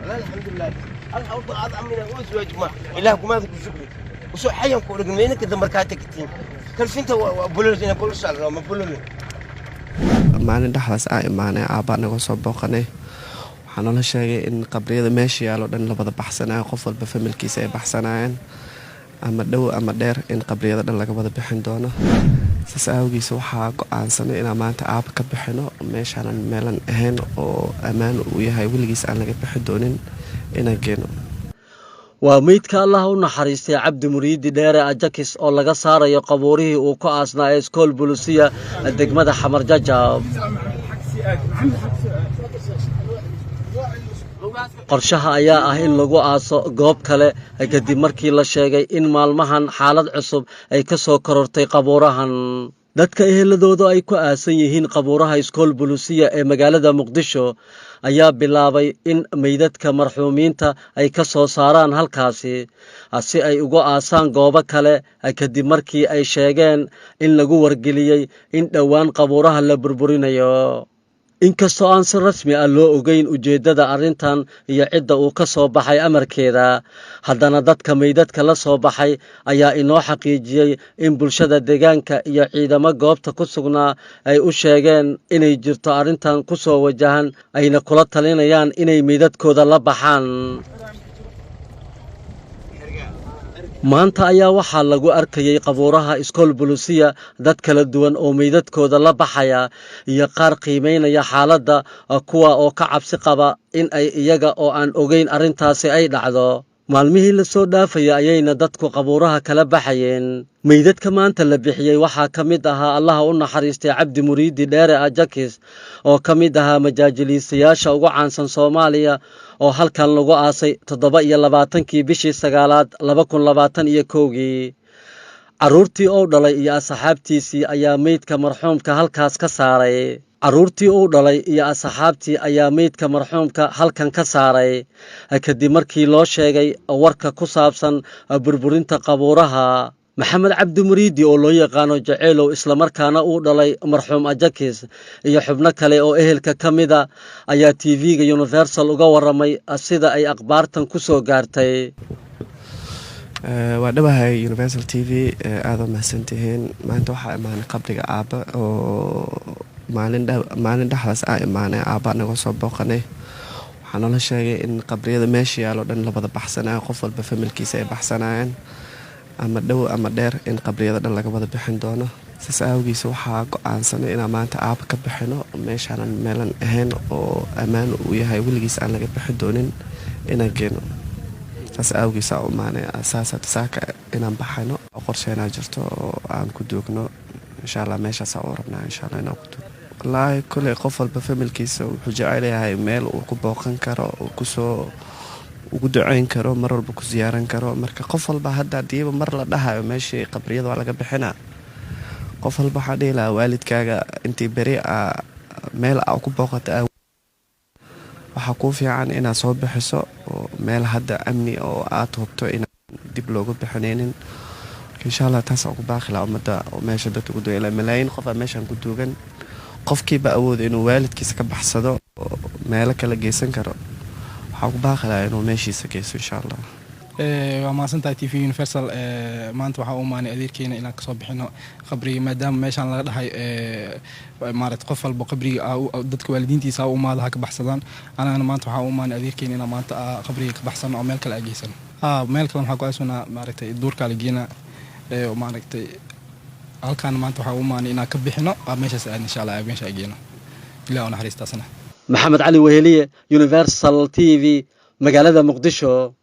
الحمد لله الحوض أضعم من الوز يا جماعة إلهكم ما ذكر شكري وسو حيا كورك منك إذا مركاتك كتير كل فين تو بولولين بولش على ما بولولين maalin dhaxdaas aa imaanay aabaa naga soo booqanay waxaa noola sheegay in qabriyada meesha yaalo dhan la wada baxsanayo qof walba familkiisa ay baxsanayeen ama dhow ama dheer in qabriyada dhan laga wada bixin doono saas awgiisa waxaa go'aansanay inaan maanta aaba ka bixino meeshaanan meelan ahayn oo ammaan uu yahay weligiis aan laga bixi doonin inaan geeno waa meydka Allah u naxariistay Cabdi Muriidi Dheere Ajakis oo laga saarayo qabuurihii uu ku aasnaa iskool bulisiya degmada Xamar Jajab qorshaha ayaa ah in lagu aaso goob kale kadib markii la sheegay in maalmahan xaalad cusub ay ka soo korortay qabuurahan dadka eheladooda ay ku aasan yihiin qabuuraha iskool bulisiya ee magaalada Muqdisho ayaa bilaabay in meydadka marxuumiinta ay ka soo saaraan halkaasi si ay uga aasaan goobo kale kadib markii ay sheegeen in lagu wargeliyay in dhawaan qabuuraha la burburinayo inkastoo aan si rasmi ah loo ogeyn ujeedada arrintan iyo cidda uu ka soo baxay amarkeeda haddana dadka meydadka la soo baxay ayaa inoo xaqiijiyay in bulshada deegaanka iyo ciidamo goobta ku sugnaa ay u sheegeen inay jirto arrintan ku soo wajahan ayna kula talinayaan inay meydadkooda la baxaan maanta ayaa waxaa lagu arkayay qabuuraha iskool bulisiya dad kala duwan oo meydadkooda la baxaya iyo qaar qiimeynaya xaaladda kuwa oo ka cabsi qaba in ay iyaga oo aan ogeyn arrintaasi ay dhacdo maalmihii la soo dhaafaya ayayna dadku qabuuraha kala baxayeen meydadka maanta la bixiyay waxaa ka mid ahaa Allah u naxariistay Cabdi Muriidi Dheere Ajakis oo ka mid ahaa majaajiliisayaasha ugu caansan Soomaaliya oo halkan lagu aasay 27kii bishii 9aad 2021 caruurtii oo dhalay iyo asxaabtiisii ayaa meydka marxuumka halkaas ka saaray caruurtii uu dhalay iyo asxaabtii ayaa meydka marxuumka halkan ka saaray kadib markii loo sheegay warka ku saabsan burburinta qabuuraha maxamed cabdi muriidi oo loo yaqaano Jaceylow isla markaana uu dhalay marxuum Ajakis iyo xubno kale oo ehelka kamida ayaa TV-ga Universal uga waramay sida ay akhbaartan ku soo gaartay waa dhawahay Universal TV aad u mahadsantihiin maanta waxaa imaanay qabriga aaba oo maalin dhaxdaas aa imaanay aaba naga soo booqanay waxaa noola sheegay in qabriyada meesha yaalo dhan la wada baxsanayo qof walba familkiisa ay baxsanayeen ama dhow ama dheer in qabriyada dhan laga wada bixin doono saas awgiisa waxaa go'aansanay inaan maanta aaba ka bixino meeshaanan meelan ahayn oo ammaan uu yahay weligiis aan laga bixi doonin inaan geeno saas awgiisa u maanay asaasad saaka inaan baxayno oo qorsheenaa jirto oo aan ku duugno insha Allah meeshaas oo rabnaa insha Allah inaan ku duugno wallaahi kulli qof walba familkiisa wuxuu jecel yahay meel uu ku booqan karo oo ku soo ugu duceyn karo mar walba ku ziyaaran karo marka qof walba hadda diiba mar la dhahayo meeshii qabriyada waa laga bixinaa qof walba waxaa dhihi lahaa waalidkaaga intii beri meel ku booqata waxaa kuu fiican inaad soo bixiso oo meel hadda amni oo aad hubto inaan dib loogu bixinaynin insha Allah taas ugu baaqi lahaa ummadda oo meesha dadka ugu duway malaayiin qof meeshan ku duugan qofkiiba awood inuu waalidkiisa ka baxsado oo meel kala geysan karo waxaa ku baaqi lahaa inuu meeshiisa geyso insha Allah waa maasantahay TV Universal maanta waxaa u maanay adeerkeena inaan kasoo bixino qabriga maadaama meeshaan laga dhahay maarad qof walba qabriga dadka waalidiintiisa u maadaha ka baxsadaan anana maanta waxaa u maanay adeerkeena inaan maanta qabriga ka baxsano oo meel kale ageysan meel kale waxaa ku aasunaa maaragtay duurka la geena maaragtay halkaan maanta waxaa u maanay inaan ka bixino meeshaas insha Allah meesha ageeno ilaa naxariistaasna maxamed cali weheliye Universal TV magaalada Muqdisho